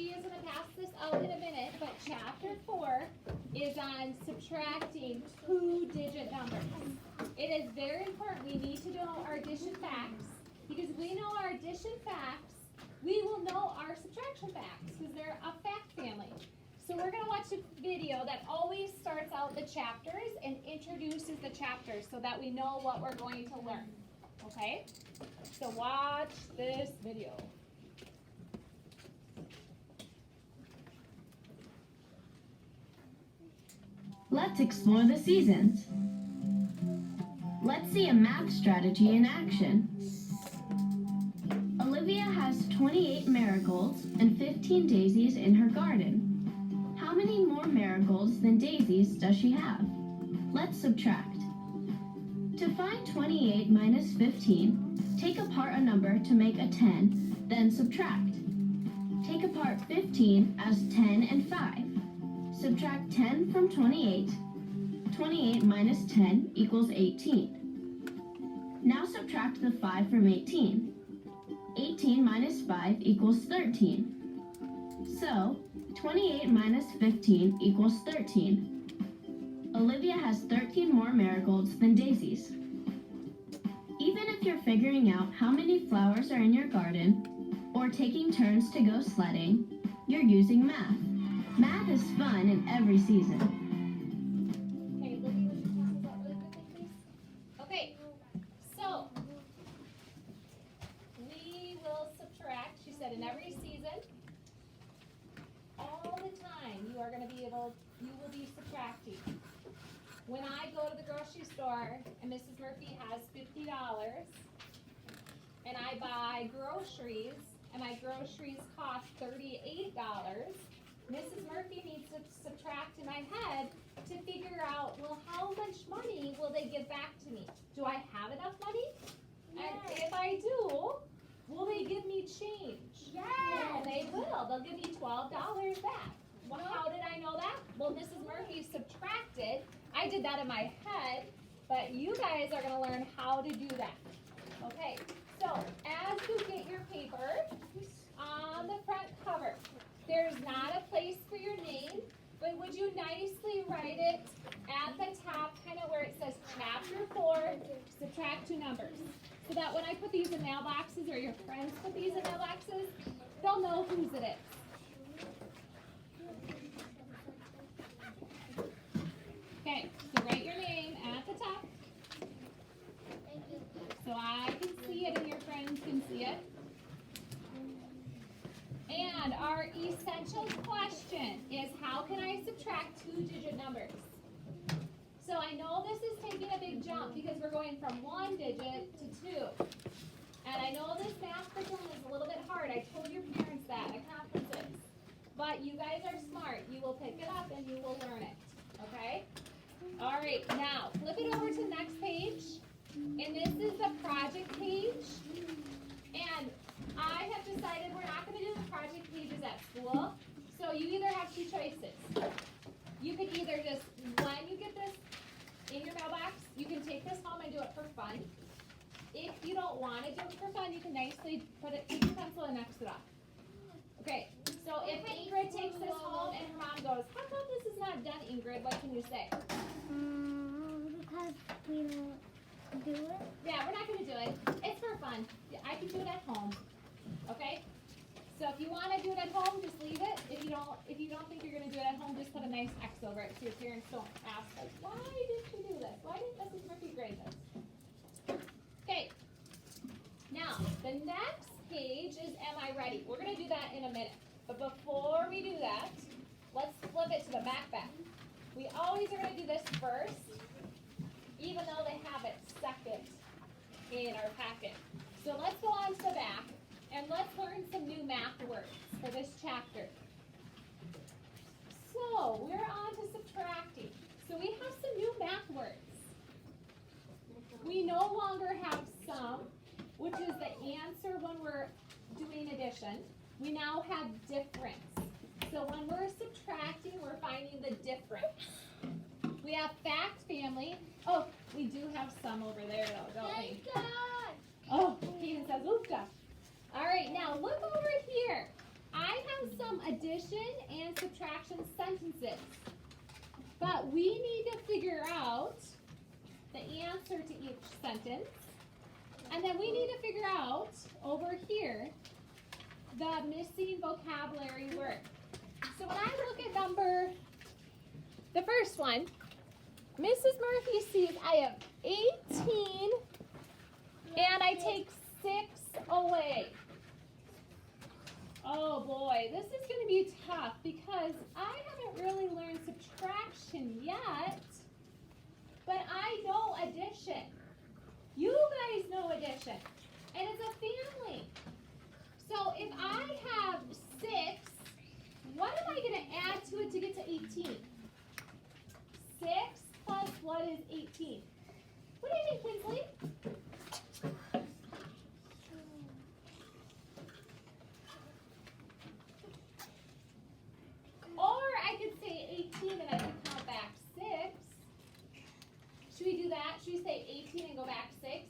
she is going to pass this out in a minute, but chapter 4 is on subtracting two-digit numbers. It is very important. We need to know our addition facts, because if we know our addition facts, we will know our subtraction facts, because they're a fact family. So we're going to watch a video that always starts out the chapters and introduces the chapters so that we know what we're going to learn. Okay? So watch this video. Let's explore the seasons. Let's see a math strategy in action. Olivia has 28 marigolds and 15 daisies in her garden. How many more marigolds than daisies does she have? Let's subtract. To find 28 minus 15, take apart a number to make a 10, then subtract. Take apart 15 as 10 and 5. Subtract 10 from 28. 28 minus 10 equals 18. Now subtract the 5 from 18. 18 minus 5 equals 13. So, 28 minus 15 equals 13. Olivia has 13 more marigolds than daisies. Even if you're figuring out how many flowers are in your garden, or taking turns to go sledding, you're using math. Math is fun in every season. Okay, Libby, would you pass this out really quickly, please? Okay, so we will subtract, she said, in every season. All the time you are going to be able, you will be subtracting. When I go to the grocery store and Mrs. Murphy has $50 and I buy groceries and my groceries cost $38, Mrs. Murphy needs to subtract in my head to figure out, well, how much money will they give back to me? Do I have enough money? Yes. And if I do, will they give me change? Yes. Yeah, they will. They'll give me $12 back. Well, how did I know that? Well, Mrs. Murphy subtracted. I did that in my head, but you guys are going to learn how to do that. Okay, so as you get your paper, on the front cover, there's not a place for your name, but would you nicely write it at the top, kind of where it says chapter 4, subtract two numbers. So that when I put these in mailboxes or your friends put these in mailboxes, they'll know whose it is. Okay, so write your name at the top. So I can see it and your friends can see it. And our essential question is, how can I subtract two-digit numbers? So I know this is taking a big jump because we're going from one digit to two. And I know this math curriculum is a little bit hard. I told your parents that at conferences. But you guys are smart. You will pick it up and you will learn it. Okay? All right, now flip it over to the next page. And this is the project page. And I have decided we're not going to do the project pages at school. So you either have two choices. You could either just, when you get this in your mailbox, you can take this home and do it for fun. If you don't want to do it for fun, you can nicely take your pencil and X it off. Okay, so if Ingrid takes this home and her mom goes, how come this is not done, Ingrid? What can you say? Because we don't do it. Yeah, we're not going to do it. It's for fun. I can do it at home. Okay? So if you want to do it at home, just leave it. If you don't think you're going to do it at home, just put a nice X over it so your parents don't ask us, why did you do this? Why didn't Mrs. Murphy grade this? Okay. Now, the next page is Am I Ready? We're going to do that in a minute. But before we do that, let's flip it to the back. We always are going to do this first, even though they have it second in our packet. So let's go on to the back, and let's learn some new math words for this chapter. So we're on to subtracting. So we have some new math words. We no longer have sum, which is the answer when we're doing addition. We now have difference. So when we're subtracting, we're finding the difference. We have fact family. Oh, we do have some over there though, don't we? Oh, Keaton says, oofta. All right, now look over here. I have some addition and subtraction sentences. But we need to figure out the answer to each sentence. And then we need to figure out, over here, the missing vocabulary word. So when I look at the first one, Mrs. Murphy sees I have 18 and I take 6 away. Oh boy, this is going to be tough because I haven't really learned subtraction yet, but I know addition. You guys know addition, and it's a family. So if I have 6, what am I going to add to it to get to 18? 6 plus what is 18? What do you think, Kinsley? Or I could say 18 and I could count back 6. Should we do that? Should we say 18 and go back 6?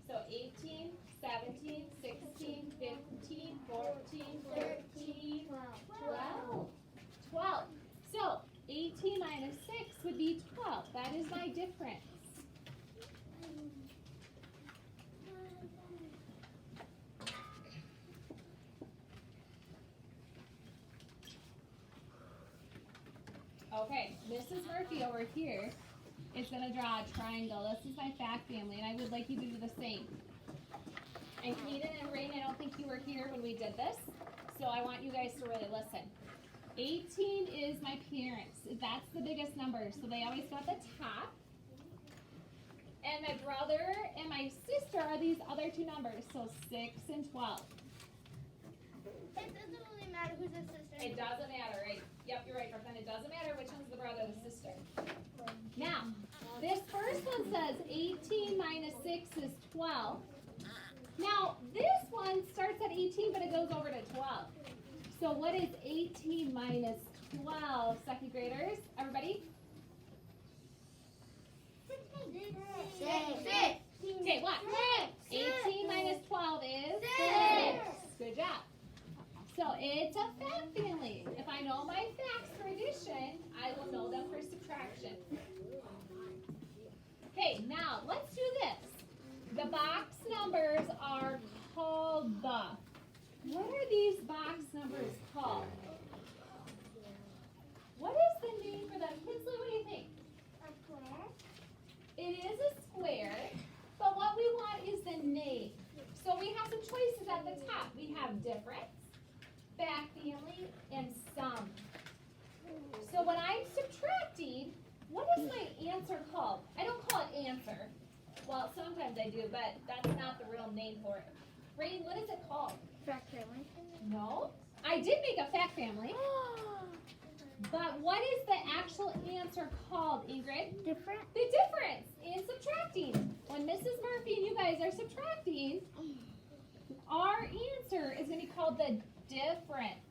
So 18, 17, 16, 15, 14, 13, 12. 12. So 18 minus 6 would be 12. That is my difference. Okay, Mrs. Murphy over here is going to draw a triangle. This is my fact family, and I would like you to do the same. And Kaden and Rain, I don't think you were here when we did this, so I want you guys to really listen. 18 is my parents. That's the biggest number, so they always go at the top. And my brother and my sister are these other two numbers, so 6 and 12. It doesn't really matter who's the sister. It doesn't matter, right? Yep, you're right, Brooklyn. It doesn't matter which one's the brother or the sister. Now, this first one says 18 minus 6 is 12. Now, this one starts at 18, but it goes over to 12. So what is 18 minus 12, second graders? Everybody? 6. Okay, what? 18 minus 12 is? 6. Good job. So it's a fact family. If I know my facts for addition, I will know them for subtraction. Okay, now let's do this. The box numbers are called the. What are these box numbers called? What is the name for them? Kinsley, what do you think? A square. It is a square, but what we want is the name. So we have some choices at the top. We have difference, fact family, and sum. So when I'm subtracting, what is my answer called? I don't call it answer. Well, sometimes I do, but that's not the real name for it. Rain, what is it called? Fact family. No. I did make a fact family. But what is the actual answer called, Ingrid? Different. The difference in subtracting. When Mrs. Murphy and you guys are subtracting, our answer is going to be called the difference.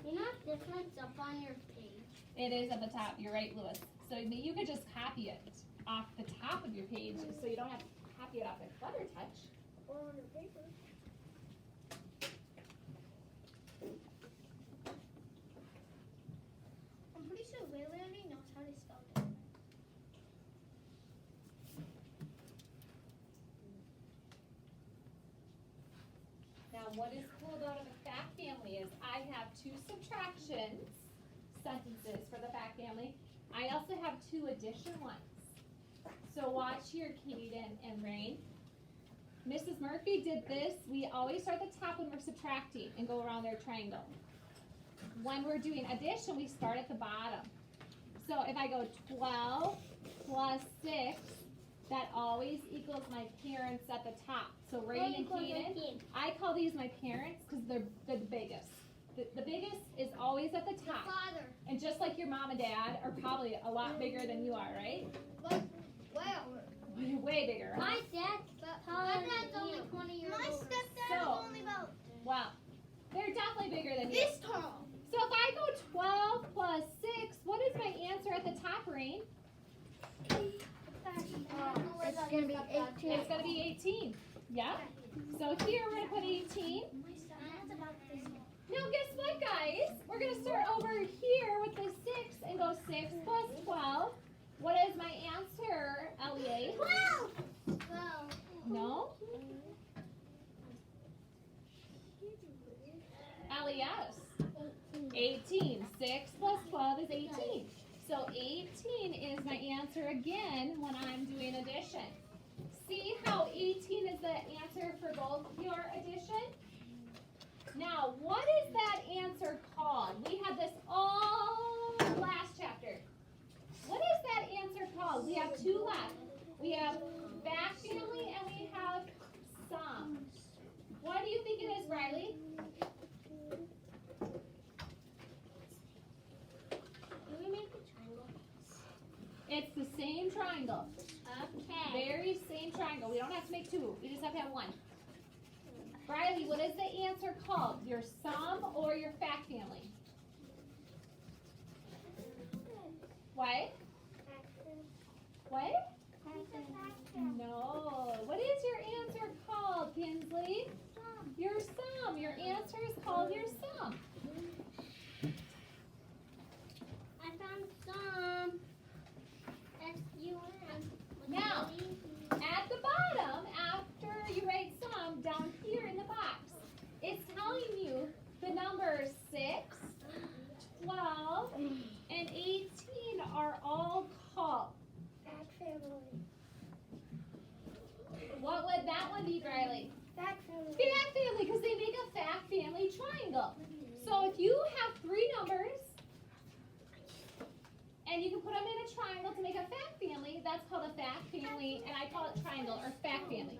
You know difference up on your page. It is at the top. You're right, Lewis. So you could just copy it off the top of your page so you don't have to copy it off the Clever Touch. Or on the paper. I'm pretty sure Lily already knows how to spell it. Now, what is cool about a fact family is I have 2 subtractions sentences for the fact family. I also have 2 addition ones. So watch here, Kaden and Rain. Mrs. Murphy did this. We always start at the top when we're subtracting and go around their triangle. When we're doing addition, we start at the bottom. So if I go 12 plus 6, that always equals my parents at the top. So Rain and Kaden, I call these my parents because they're the biggest. The biggest is always at the top. Father. And just like your mom and dad are probably a lot bigger than you are, right? Well, Way bigger. Huh? my dad's only 20 years old. My stepdad is So- only about Wow. They're definitely bigger than you. this tall. So if I go 12 plus 6, what is my answer at the top, Rain? It's gonna be 18. It's going to be 18. Yep. So here we're going to put 18. 18. 6 plus 12 is 18. So 18 is my answer again when I'm doing addition. See how 18 is the answer for both your addition? Now, what is that answer called? We had this all last chapter. What is that answer called? We have two left. We have fact family and we have sum. What do you think it is, Riley? Can we make a triangle? It's the same triangle. Okay. Very same triangle. We don't have to make two. We just have to have one. Riley, what is the answer called? Your sum or your fact family? What? What? No. What is your answer called, Kinsley? Your sum. Your answer is called your sum. I found some. S-U-M. Now, at the bottom, after you write sum, down here in the box, it's telling you the numbers 6, 12, and 18 are all called. Fact family. What would that one be, Riley? Fact family. Fact family, because they make a fact family triangle. So if you have 3 numbers, and you can put them in a triangle to make a fact family, that's called a fact family, and I call it triangle or fact family.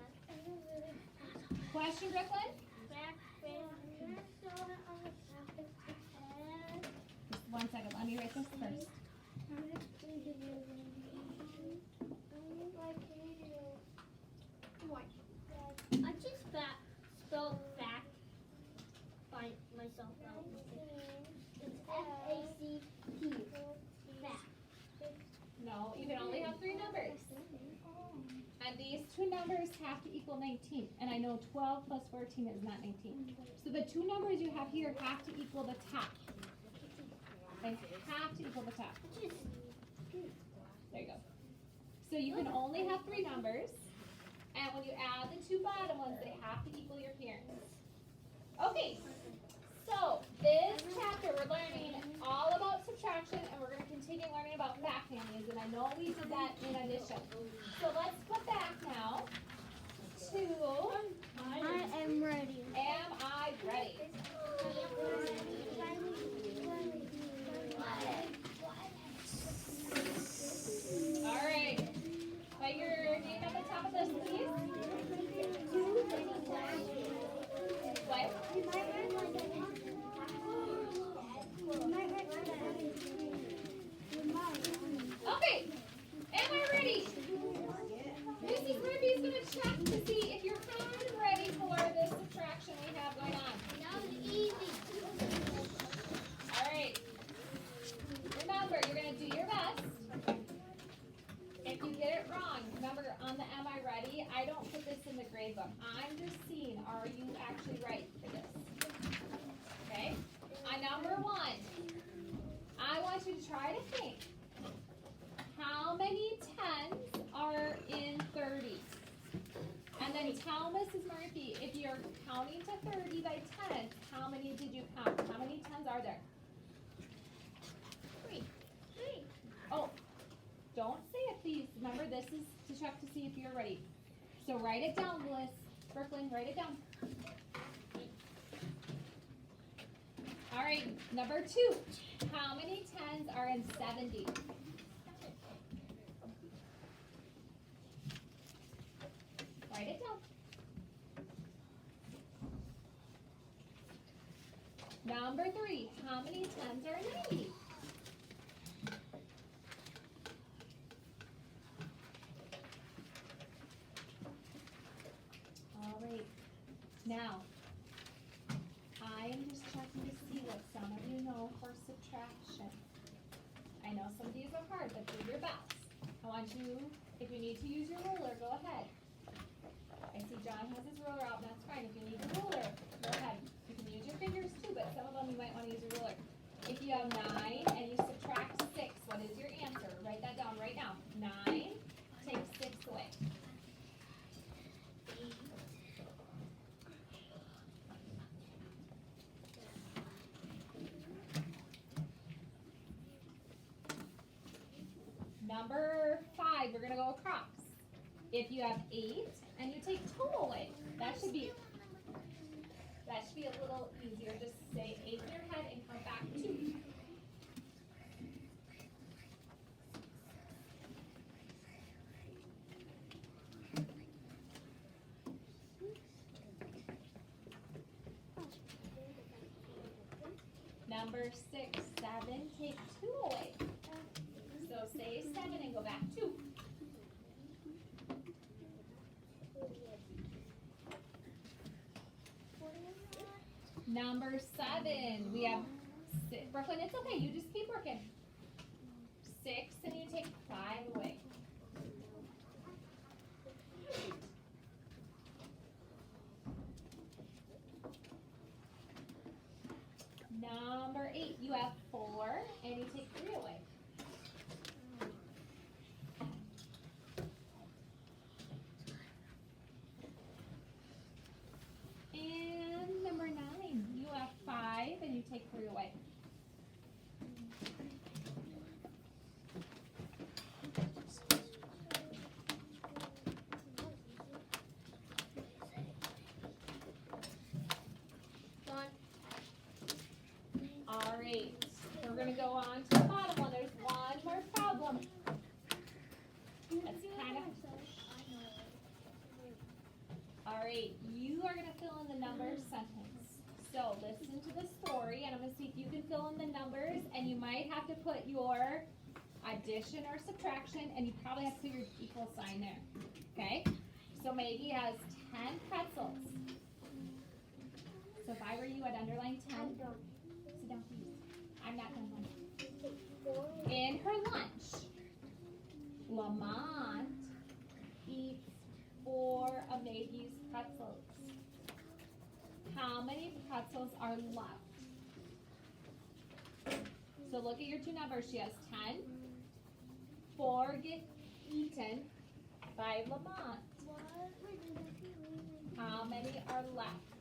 Question, Brooklyn? Fact family. Just 1 second, let me write this first. I just spelled fact by myself out. It's F-A-C-T. Fact. No, you can only have 3 numbers. And these 2 numbers have to equal 19. And I know 12 plus 14 is not 19. So the 2 numbers you have here have to equal the top. They have to equal the top. There you go. So you can only have 3 numbers. And when you add the 2 bottom ones, they have to equal your parents. Okay, so this chapter we're learning all about subtraction and we're going to continue learning about fact families. And I know we did that in addition. So let's flip back now to I am ready. Am I Ready? All right. Put your name at the top of this, please. What? Okay. Am I ready? Mrs. Murphy is going to check to see if you're kind of ready for this subtraction we have going on. That was easy. All right. Remember, you're going to do your best. If you get it wrong, remember on the Am I Ready, I don't put this in the grade book. I'm just seeing, are you actually right for this? Okay? On number 1, I want you to try to think. How many 10s are in 30s? And then tell Mrs. Murphy, if you're counting to 30 by 10, how many did you count? How many 10s are there? 3. Oh, don't say it, please. Remember, this is to check to see if you're ready. So write it down, Bliss. Brooklyn, write it down. All right, number 2. How many 10s are in 70? Write it down. Number 3. How many 10s are in 90? All right. Now, I am just checking to see what some of you know for subtraction. I know some of these are hard, but do your best. I want you, if you need to use your ruler, go ahead. I see John has his ruler out, and that's fine. If you need a ruler, go ahead. You can use your fingers too, but some of them you might want to use a ruler. If you have 9 and you subtract 6, what is your answer? Write that down right now. 9, take 6 away. Number 5, we're gonna go across. If you have 8 and you take 2 away, that should be a little easier. Just say 8 in your head and count back 2. Number 6, 7, take 2 away. So say 7 and go back 2. Number 7, we have Brooklyn, it's okay, you just keep working. 6 and you take 5 away. Number 8, you have 4 and you take 3 away. And number 9, you have 5 and you take 3 away. All right, we're gonna go on to the bottom one. There's one more problem. That's kind of. All right, you are gonna fill in the numbers sentence. So listen to the story, and I'm gonna see if you can fill in the numbers, and you might have to put your addition or subtraction, and you probably have to put your equal sign there. Okay? So Maggie has 10 pretzels. So if I were you, I'd underline 10. Sit down, please. I'm not done. In her lunch, Lamont eats 4 of Maggie's pretzels. How many pretzels are left? So look at your 2 numbers. She has 10. 4 get eaten by Lamont. How many are left?